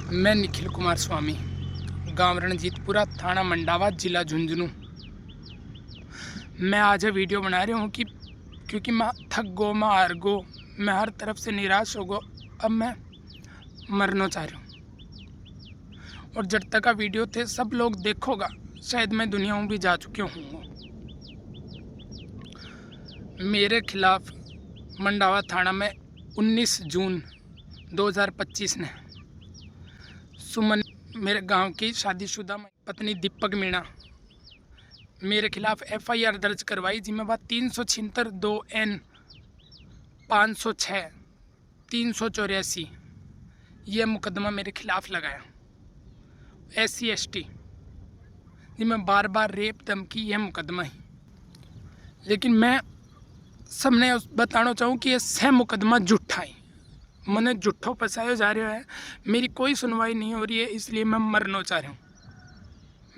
मैं निखिल कुमार स्वामी, गांव रणजीतपुरा, थाना मंडावा, जिला झुंझुनू। मैं आज ये वीडियो बना रहा हूँ क्योंकि मैं थक गो, मैं हार गो, मैं हर तरफ से निराश हो गो। अब मैं मरना चाह रहा हूँ। और जब तक का वीडियो थे सब लोग देखोगा, शायद मैं दुनिया में भी जा चुके हूँ। मेरे खिलाफ मंडावा थाना में 19 जून 2025 ने सुमन, मेरे गांव की शादीशुदा पत्नी दीपक मीणा, मेरे खिलाफ FIR दर्ज करवाई, जिसमें बात 376 2N 506 384 यह मुकदमा मेरे खिलाफ लगाया। SC ST जिसमें बार बार रेप धमकी यह मुकदमा है। लेकिन मैं सबने बताना चाहूँ कि यह सह मुकदमा झूठा है। मैंने झूठो फंसाया जा रहा है, मेरी कोई सुनवाई नहीं हो रही है, इसलिए मैं मरना चाह रहा हूँ।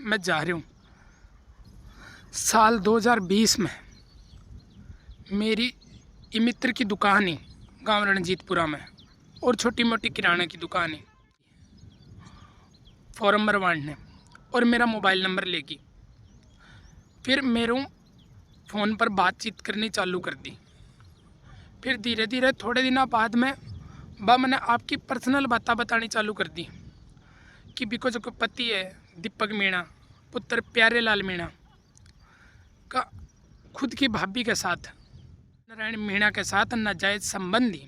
मैं जा रहा हूँ। साल 2020 में मेरी मित्र की दुकान है गांव रणजीतपुरा में, और छोटी मोटी किराना की दुकान है। फॉर्म भरवाने और मेरा मोबाइल नंबर लेगी, फिर मेरे फ़ोन पर बातचीत करनी चालू कर दी। फिर धीरे धीरे थोड़े दिनों बाद में मैंने आपकी पर्सनल बातें बतानी चालू कर दी कि बिको जो पति है दीपक मीणा, पुत्र प्यारे लाल मीणा का खुद की भाभी के साथ, नारायण मीणा के साथ नाजायज संबंधी।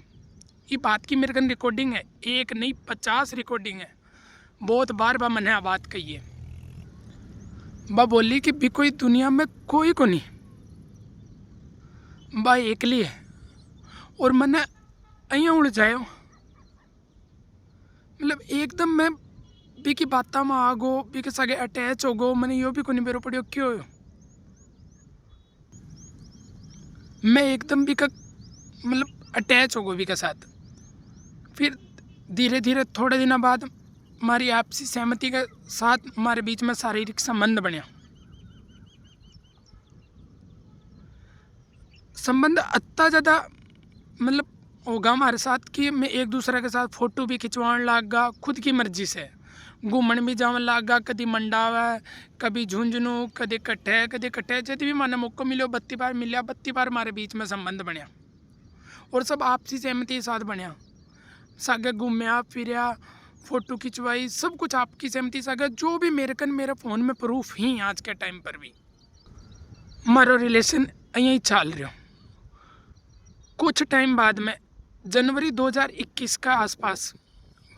ये बात की मेरे कन रिकॉर्डिंग है, एक नहीं 50 रिकॉर्डिंग है। बहुत बार मैंने बात कही है। बोली कि भी कोई दुनिया में कोई को नहीं, एकली है। और मैंने अँ उड़ जाए, मतलब एकदम मैं भी की बाता में आ गो, भी के सगे अटैच हो गो। मैंने यो भी को नहीं बेरो पड़ियो क्यों हो। मैं एकदम भी का मतलब अटैच हो गो भी के साथ। फिर धीरे धीरे थोड़े दिनों बाद हमारी आपसी सहमति के साथ हमारे बीच में शारीरिक संबंध बना। संबंध इतना ज़्यादा मतलब होगा हमारे साथ कि मैं एक दूसरे के साथ फ़ोटो भी खिंचवाने लग गया, खुद की मर्जी से घूमन भी जाने लग गया। कभी मंडावा, कभी झुंझुनू, कभी कट्ठे जब भी मैंने मौका मिलो 32 बार मिलिया, 32 बार हमारे बीच में संबंध बनया। और सब आपसी सहमति के साथ बनया। सागे घूमया फिरया, फ़ोटो खिंचवाई, सब कुछ आपकी सहमति सागे। जो भी मेरे फ़ोन में प्रूफ ही आज के टाइम पर भी हमारा रिलेशन यहीं चल रहा। कुछ टाइम बाद में जनवरी 2021 का आसपास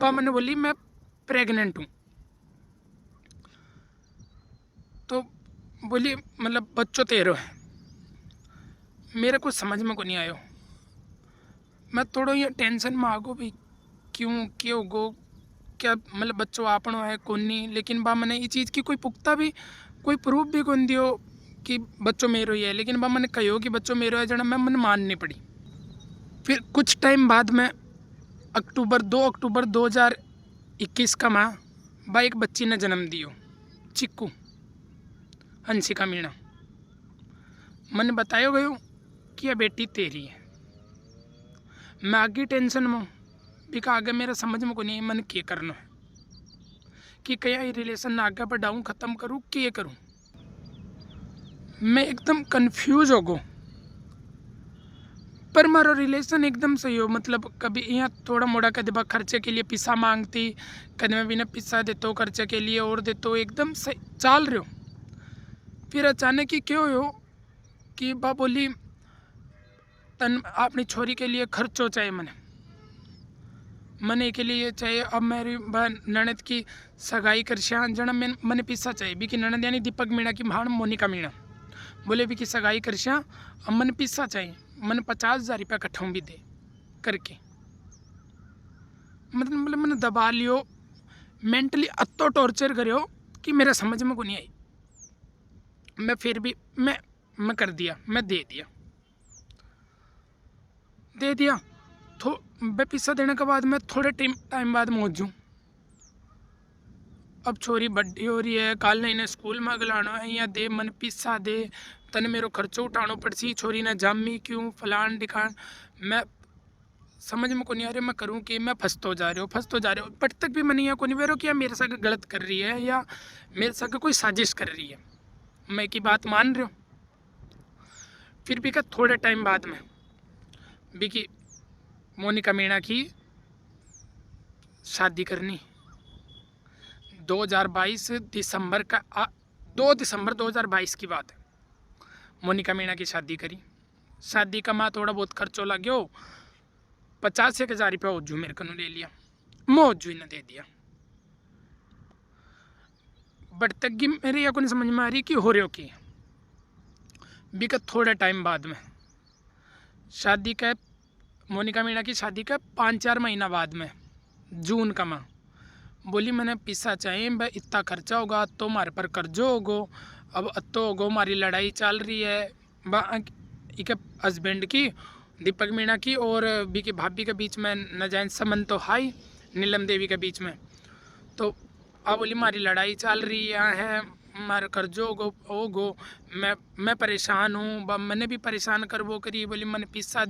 मैंने बोली मैं प्रेग्नेंट हूँ। तो बोली मतलब बच्चों तेरो है। मेरे को समझ में को नहीं आयो। मैं थोड़ा ये टेंशन में आ गो भी क्यों गो, क्या मतलब बच्चों आपनो है कौन नहीं। लेकिन मैंने ये चीज़ की कोई पुख्ता भी कोई प्रूफ भी कौन दियो कि बच्चों मेरो ही है। लेकिन मैंने कहो कि बच्चों मेरो है, जना मैं मन माननी पड़ी। फिर कुछ टाइम बाद में 2 अक्टूबर 2021 का माह एक बच्ची ने जन्म दियो, चिक्कू हंसिका मीणा। मैंने बताया गयो कि यह बेटी तेरी है। मैं आगे टेंशन में भी का आगे मेरा समझ में को नहीं मन क्या करना है, कि क्या रिलेशन आगे बढ़ाऊँ, ख़त्म करूँ, क्या करूँ। मैं एकदम कंफ्यूज हो गो। पर मारो रिलेशन एकदम सही हो, मतलब कभी यहाँ थोड़ा मोड़ा कदे खर्चे के लिए पिस्सा मांगती, कदे मैं बिना पिस्सा देते हो खर्चे के लिए और देते हो, एकदम सही चाल रहे हो। फिर अचानक ही क्यों हो कि बोली तन अपनी छोरी के लिए खर्चो चाहिए, मने के लिए चाहिए। अब मेरी ननद की सगाई कर जना मैंने पिस्सा चाहिए भी कि ननद यानी दीपक मीणा की भाण मोनिका मीणा बोले भी कि सगाई कर अब मैंने पिस्सा चाहिए। मैंने 50,000 रुपया इकट्ठा भी दे करके, मतलब मैंने दबा लियो, मेंटली अतो टॉर्चर करो कि मेरा समझ में को नहीं आई। मैं फिर भी मैं कर दिया, मैं दे दिया। तो मैं पिस्सा देने के बाद मैं थोड़े टाइम बाद मौजूँ। अब छोरी बड्डी हो रही है, काल ने इन्हें स्कूल में अगलाना है, या दे मन पिस्सा दे, तने मेरो खर्चो उठानो पड़सी। छोरी ने जामी क्यों फलान डिकान। मैं समझ में को नहीं आ रहा मैं करूँ कि मैं फंसतो जा रहे हो बट तक भी मैंने यहाँ को नहीं बेरो कि मेरे साथ गलत कर रही है या मेरे साथ कोई साजिश कर रही है। मैं की बात मान रही हूँ। फिर भी क्या थोड़े टाइम बाद में भी कि मोनिका मीणा की शादी करनी 2022 दिसंबर का 2 दिसंबर 2022 की बात है। मोनिका मीणा की शादी करी। शादी का माँ थोड़ा बहुत खर्चो लग गयो। 50,000 रुपया ओजू मेरे को ले लिया, मोजू ने दे दिया। बट तक की मेरे या को नहीं समझ में आ रही कि हो रहे हो की बिकट थोड़े टाइम बाद में शादी का मोनिका मीणा की शादी का 5-4 महीना बाद में जून का माह बोली मैंने पैसा चाहिए भाई, इतना खर्चा होगा तो हमारे पर कर्जो होगो। अब तो होगो हमारी लड़ाई चल रही है एक हस्बैंड की दीपक मीणा की और बी की भाभी के बीच में नाजायज संबंध तो हाई नीलम देवी के बीच में। तो अब बोली हमारी लड़ाई चल रही है हमारे कर्जो होगो मैं परेशान हूँ। मैंने भी परेशान कर वो करी बोली मैंने पैसा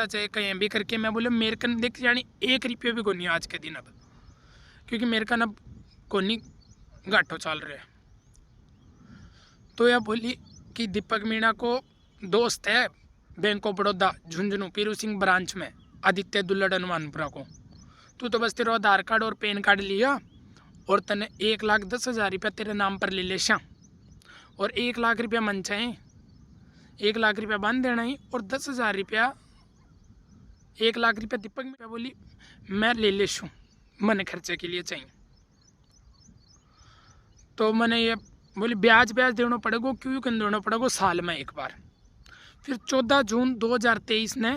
चाहिए कहीं भी करके। मैं बोले मेरे कन देख यानी 1 रुपये भी को नहीं आज के दिन अब, क्योंकि मेरे कन अब को नहीं घाटो चल रहे। तो यह बोली कि दीपक मीणा को दोस्त है bank of Baroda Jhunjhunu Piru Singh branch में आदित्य दुल्लड़ हनुमानपुरा को, तू तो बस तेरा आधार कार्ड और पैन कार्ड लिया और तने 1,10,000 रुपया तेरे नाम पर ले ले श्याम और 1 लाख रुपया मन चाहे 1 लाख रुपया बांध देना ही और 10,000 रुपया 1 लाख रुपया दीपक मीणा बोली मैं ले ले शूँ मन खर्चे के लिए चाहिए। तो मैंने ये बोली ब्याज देना पड़ेगा, क्यों देना पड़ेगा साल में एक बार। फिर 14 जून 2023 ने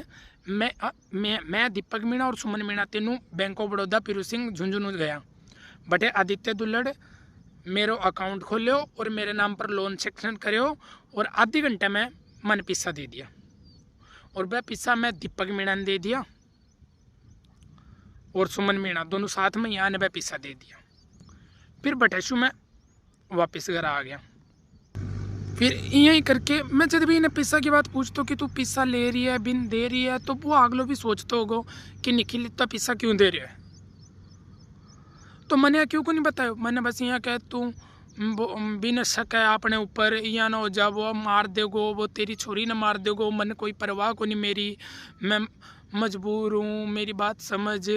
मैं दीपक मीणा और सुमन मीणा तीनों बैंक ऑफ बड़ौदा पीरू सिंह झुंझुनू गया। बटे आदित्य दुल्लड़ मेरो अकाउंट खोलो और मेरे नाम पर लोन सेक्शन करो और आधे घंटे में मन पैसा दे दिया और वह पैसा मैं दीपक मीणा ने दे दिया और सुमन मीणा दोनों साथ में यहाँ ने वह पैसा दे दिया। फिर बटेशु में वापस घर आ गया। फिर यही करके मैं जब भी इन्हें पैसा की बात पूछता कि तू पैसा ले रही है बिन दे रही है तो वो आगलो भी सोचते होगो कि निखिल इतना पैसा क्यों दे रही है। तो मैंने क्यों को नहीं बताया, मैंने बस यहाँ कह तू बिन शक है अपने ऊपर या ना हो जा वो मार देगो वो तेरी छोरी ने मार देगो मन कोई परवाह को नहीं मेरी, मैं मजबूर हूँ मेरी बात समझ,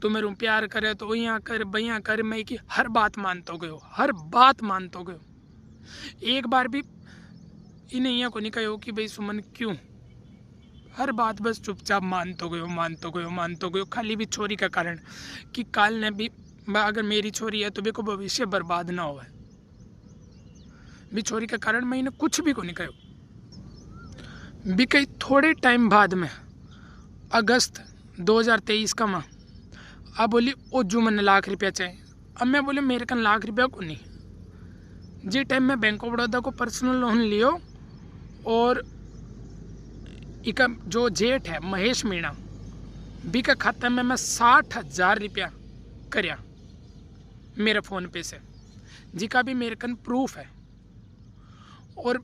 तू मेरे प्यार करे तो यहाँ कर भैया कर। मैं कि हर बात मानते गयो हर बात मानते गयो। एक बार भी इन्हें यहाँ को नहीं कहो कि भाई सुमन क्यों, हर बात बस चुपचाप मानते गयो खाली भी छोरी का कारण कि काल ने भी अगर मेरी छोरी है तो भी को भविष्य बर्बाद ना हो भी छोरी का कारण मैं इन्हें कुछ भी को नहीं कहो। भी कई थोड़े टाइम बाद में अगस्त 2023 का माह अब बोली ओ जो मैंने लाख रुपया चाहिए। अब मैं बोले मेरे कन लाख रुपया को नहीं, जी टाइम में बैंक ऑफ बड़ौदा को पर्सनल लोन लियो और एक जो जेठ है महेश मीणा बी का खाता में मैं 60,000 रुपया करया मेरे फ़ोन पे से, जी का भी मेरे कन प्रूफ है। और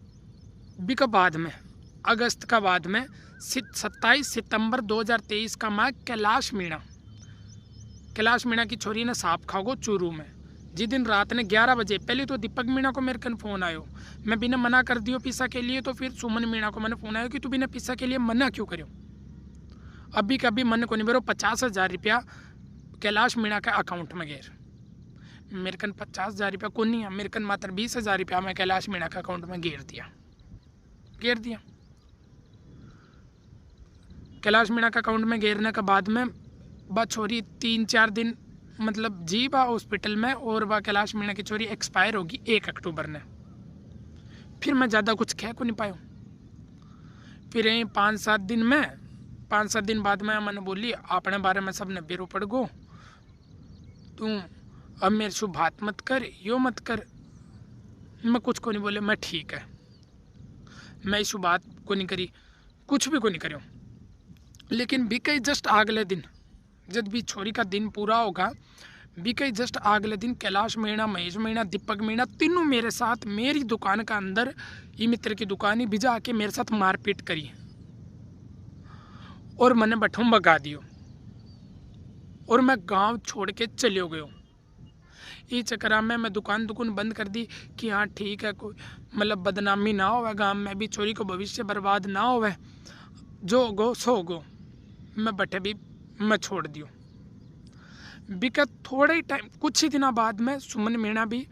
बी का बाद में अगस्त का बाद में 27 सितंबर 2023 का माह कैलाश मीणा की छोरी ने सांप खाओ चूरू में, जिस दिन रात ने 11 बजे पहले तो दीपक मीणा को मेरे कन फ़ोन आयो, मैं बिना मना कर दियो पिस्सा के लिए। तो फिर सुमन मीणा को मैंने फ़ोन आयो कि तू बिना पिस्सा के लिए मना क्यों करो। अभी कभी मन को नहीं बेरो 50,000 रुपया कैलाश मीणा के अकाउंट में गेर, मेरे कन 50,000 रुपया को नहीं है, मेरे कन मात्र 20,000 रुपया मैं कैलाश मीणा के अकाउंट में गेर दिया। कैलाश मीणा के अकाउंट में गेरने के बाद में वह छोरी 3-4 दिन मतलब जी बा हॉस्पिटल में और वह कैलाश मीणा की छोरी एक्सपायर होगी 1 अक्टूबर ने। फिर मैं ज़्यादा कुछ कह को नहीं पाया। फिर यही 5-7 दिन बाद में मैंने बोली अपने बारे में सब ने बेरो पड़ गो, तू अब मेरे शुभ बात मत कर यो मत कर। मैं कुछ को नहीं बोले, मैं ठीक है, मैं इस बात को नहीं करी कुछ भी को नहीं करो। लेकिन बीके जस्ट अगले दिन जब भी छोरी का दिन पूरा होगा बीके जस्ट अगले दिन कैलाश मीणा महेश मीणा दीपक मीणा तीनों मेरे साथ मेरी दुकान का अंदर ये मित्र की दुकान ही भिजा के मेरे साथ मारपीट करी और मैंने बठों भगा दियो। और मैं गांव छोड़ के चले गयो। ये चक्कर में मैं दुकान बंद कर दी कि हाँ ठीक है, कोई मतलब बदनामी ना होवे गांव में भी, छोरी को भविष्य बर्बाद ना होवे, जो गो सो गो। मैं बटे भी मैं छोड़ दियो। बिका थोड़े ही टाइम, कुछ ही दिनों बाद में सुमन मीणा भी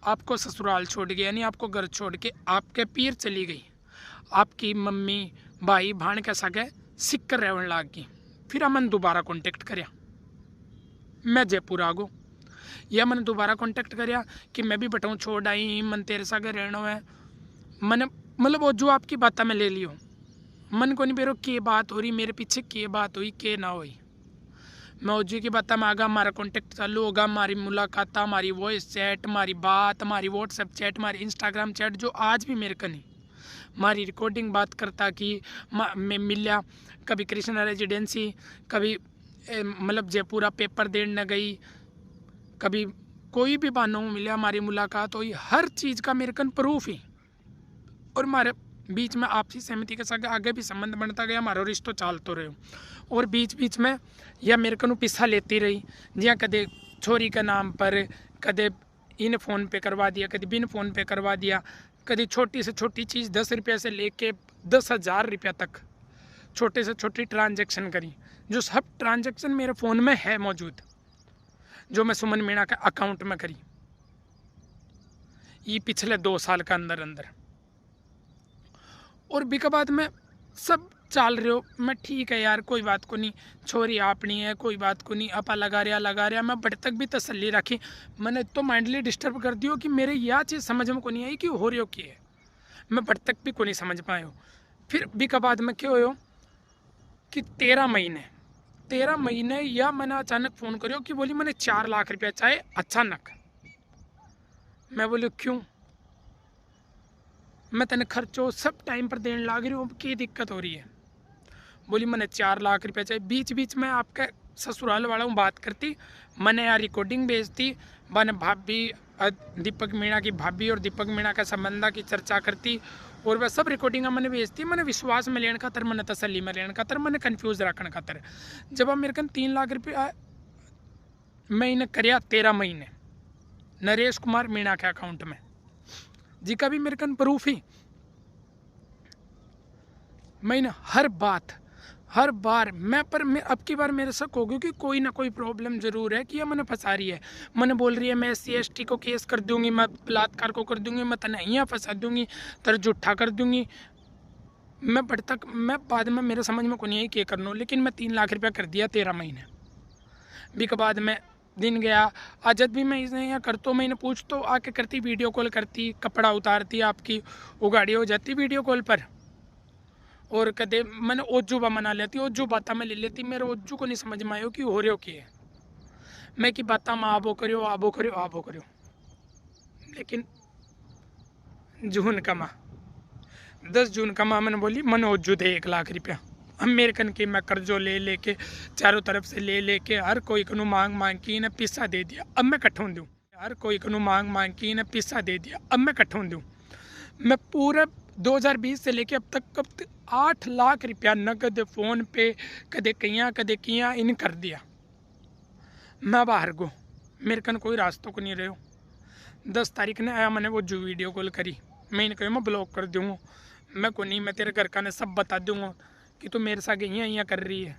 आपको ससुराल छोड़ गई, यानी आपको घर छोड़ के आपके पीर चली गई। आपकी मम्मी भाई भाण के सगे सिक्कर रहने लाग गई। फिर हमने दोबारा कॉन्टेक्ट करया, मैं जयपुर आ गो। या मैंने दोबारा कॉन्टेक्ट करया कि मैं भी बटाऊँ छोड़ आई, मन तेरे सगे रहना है। मैंने मतलब वो जो आपकी बात मैं ले लियो, मन को नहीं बेरो के बात हो रही मेरे पीछे, के बात हुई के ना हुई। मैं ओजी की बात में आगा, हमारा कॉन्टेक्ट चालू होगा, हमारी मुलाकात, हमारी वॉइस चैट, हमारी बात, हमारी व्हाट्सएप चैट, हमारी इंस्टाग्राम चैट, जो आज भी मेरे कनी हमारी रिकॉर्डिंग बात करता कि मैं मिलिया कभी कृष्णा रेजिडेंसी, कभी मतलब जयपुरा पेपर देने गई, कभी कोई भी बहानों में मिला हमारी मुलाकात हुई, हर चीज़ का मेरे कन प्रूफ ही। और हमारे बीच में आपसी सहमति के साथ आगे भी संबंध बनता गया, हमारा रिश्तो चालते रहे। और बीच बीच में यह मेरे को पिस्सा लेती रही, जिया कदे छोरी के नाम पर, कदे इन फ़ोन पे करवा दिया, कभी बिन फ़ोन पे करवा दिया, कभी छोटी से छोटी चीज़ 10 रुपये से लेके 10,000 रुपया तक छोटे से छोटी ट्रांजैक्शन करी, जो सब ट्रांजैक्शन मेरे फ़ोन में है मौजूद, जो मैं सुमन मीणा के अकाउंट में करी ये पिछले 2 साल का अंदर अंदर। और बिका बाद में सब चाल रहे हो, मैं ठीक है यार कोई बात को नहीं, छोरी आपनी है कोई बात को नहीं, आपा लगा रहा। मैं बड़े तक भी तसल्ली रखी, मैंने तो माइंडली डिस्टर्ब कर दियो कि मेरे यह चीज़ समझ में को नहीं आई कि हो रही हो कि है, मैं बड़े तक भी को नहीं समझ पाए। फिर बिका बाद में क्यों हो कि 13 महीने या मैंने अचानक फ़ोन करो कि बोली मैंने 4 लाख रुपया चाहे अचानक। मैं बोली क्यों, मैं तेने खर्चो सब टाइम पर देने लग रही हूँ, अब की दिक्कत हो रही है। बोली मैंने 4 लाख रुपया चाहिए। बीच बीच में आपके ससुराल वालों बात करती, मैंने यार रिकॉर्डिंग भेजती, मैंने भाभी दीपक मीणा की भाभी और दीपक मीणा का संबंधा की चर्चा करती, और वह सब रिकॉर्डिंग मैंने भेजती। मैंने विश्वास में लेने खातर, मैंने तसल्ली में लेने खातर, मैंने कन्फ्यूज रखने खातर। जब अब मेरे कन 3 लाख रुपया मैं इन्हें करया 13 महीने नरेश कुमार मीणा के अकाउंट में, जी का भी मेरे कन प्रूफ ही। मैंने हर बार मैं अब की बार मेरे शक हो गया कि कोई ना कोई प्रॉब्लम जरूर है कि ये मैंने फंसा रही है। मैंने बोल रही है मैं SC/ST को केस कर दूंगी, मैं बलात्कार को कर दूंगी, मैं तने यहाँ फंसा दूंगी, तेरे झूठा कर दूंगी। मैं बाद में मेरे समझ में को नहीं आई क्या करना, लेकिन मैं 3 लाख रुपया कर दिया 13 महीने। भी के बाद में दिन गया, आज जब भी मैं इसे यहाँ करता हूँ, मैं इन्हें पूछ तो आके करती, वीडियो कॉल करती, कपड़ा उतारती, आपकी उगाड़ी हो जाती वीडियो कॉल पर। और कदे मैंने ओजू बा मना लेती, ओजू बात में ले लेती, मेरे ओजू को नहीं समझ में आयो कि हो रहे हो कि है मैं कि बात में आबो करो। लेकिन जून का माह 10 जून का माह मैंने बोली मैंने ओजू दे 1 लाख रुपया। हम मेरे कन के मैं कर्जो ले के चारों तरफ से ले के हर कोई कनु मांग की इन्हें पिस्सा दे दिया, अब मैं कट्ठों दूँ। हर कोई कनु मांग की इन्हें पिस्सा दे दिया, अब मैं कट्ठों दूँ। मैं पूरे 2020 से लेके अब तक 8 लाख रुपया नगद फ़ोन पे कदे किया इन कर दिया। मैं बाहर गो, मेरे कन कोई रास्तों को नहीं रहो। 10 तारीख ने आया, मैंने वो जो वीडियो कॉल करी, मैं इन्हें कही मैं ब्लॉक कर दूँगा, मैं को नहीं, मैं तेरे घर का ने सब बता दूँगा कि तू मेरे साथ यहाँ कर रही है।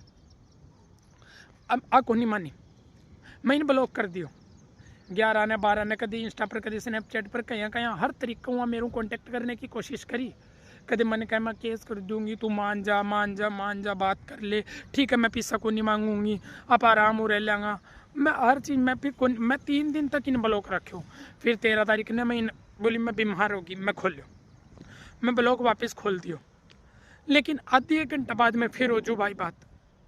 अब को नहीं मानी, मैं इन्हें ब्लॉक कर दियो। 11 ने 12 ने कभी इंस्टा पर, कभी स्नैपचैट पर, कहीं हर तरीके वहाँ मेरे को कॉन्टेक्ट करने की कोशिश करी। कभी मैंने कहा मैं केस कर दूंगी, तू मान जा, बात कर ले, ठीक है मैं पैसा को नहीं मांगूंगी, आप आराम हो रह लेंगा। मैं हर चीज़ मैं 3 दिन तक इन ब्लॉक रखे। फिर 13 तारीख ने मैं बोली मैं बीमार होगी, मैं खोलो, मैं ब्लॉक वापस खोल दियो। लेकिन आधे 1 घंटा बाद में फिर हो जो भाई बात,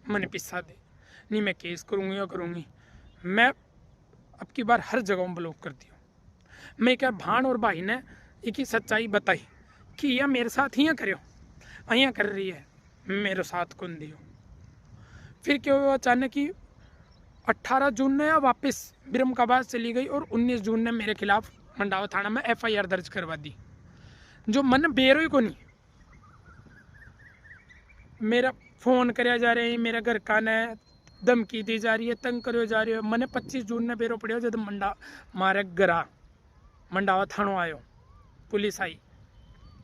मैंने पिस्सा दे नहीं, मैं केस करूँगी। मैं अब की बार हर जगह ब्लॉक कर दियो। मैं क्या भाण और भाई ने एक ही सच्चाई बताई कि यह मेरे साथ ही करो, यहाँ कर रही है, मेरे साथ कौन दियो। फिर क्या हुआ अचानक ही 18 जून ने वापस बिरमकाबाद चली गई और 19 जून ने मेरे खिलाफ मंडावा थाना में FIR दर्ज करवा दी, जो मन बेरो ही को नहीं। मेरा फ़ोन कराया जा रहे हैं, मेरे घर का ने धमकी दी जा रही है, तंग करो जा रही है। मैंने 25 जून ने बेरो पड़ियो जब मारे गरा मंडावा थानो आयो, पुलिस आई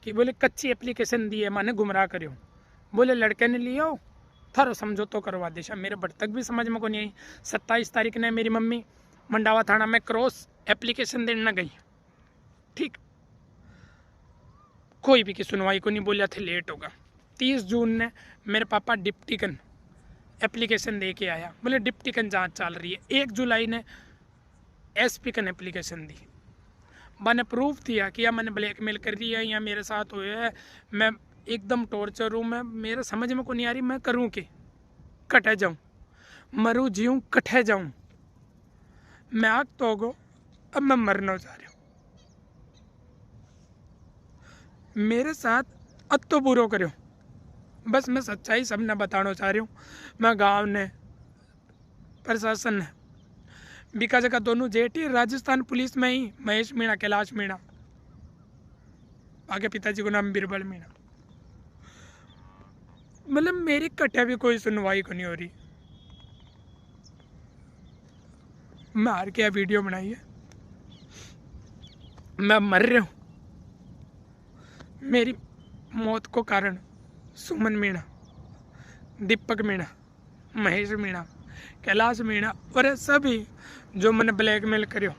कि बोले कच्ची एप्लीकेशन दी है, मैंने गुमराह करियो। बोले लड़के ने लियो थारो समझौतो करवा देशा। मेरे बट तक भी समझ में को नहीं आई। 27 तारीख ने मेरी मम्मी मंडावा थाना में क्रॉस एप्लीकेशन देने गई, ठीक, कोई भी की सुनवाई को नहीं, बोला थे लेट होगा। 30 जून ने मेरे पापा डिप्टी कन एप्लीकेशन दे के आया, बोले डिप्टी कन जांच चल रही है। 1 जुलाई ने एसपी कन एप्लीकेशन दी, मैंने प्रूफ दिया कि या मैंने ब्लैकमेल कर दिया या मेरे साथ हुए है, मैं एकदम टॉर्चर हूँ, मैं मेरे समझ में को नहीं आ रही मैं करूँ कि कटे जाऊँ, मरूँ जीऊँ कटे जाऊँ। मैं आग तो गो, अब मैं मरना चाह रही हूँ। मेरे साथ अब तो बुरो करो, बस मैं सच्चाई सबने बताना चाह रही हूँ। मैं गांव ने प्रशासन ने बीका जगह दोनों जेठी राजस्थान पुलिस में ही महेश मीणा, कैलाश मीणा, आगे पिताजी को नाम बिरबल मीणा, मतलब मेरी कटे भी कोई सुनवाई को नहीं हो रही। मैं हार के वीडियो बनाई है, मैं मर रहा हूँ। मेरी मौत को कारण सुमन मीणा, दीपक मीणा, महेश मीणा, कैलाश मीणा और सभी जो मैंने ब्लैकमेल करो,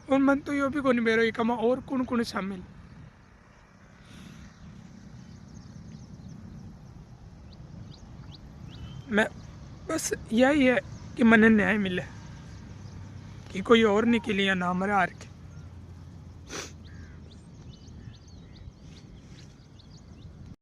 उन मन तो यो भी कोई मेरो कमा और कौन कौन शामिल। मैं बस यही है कि मने न्याय मिले, कि कोई और नहीं के लिए ना मरे हार के।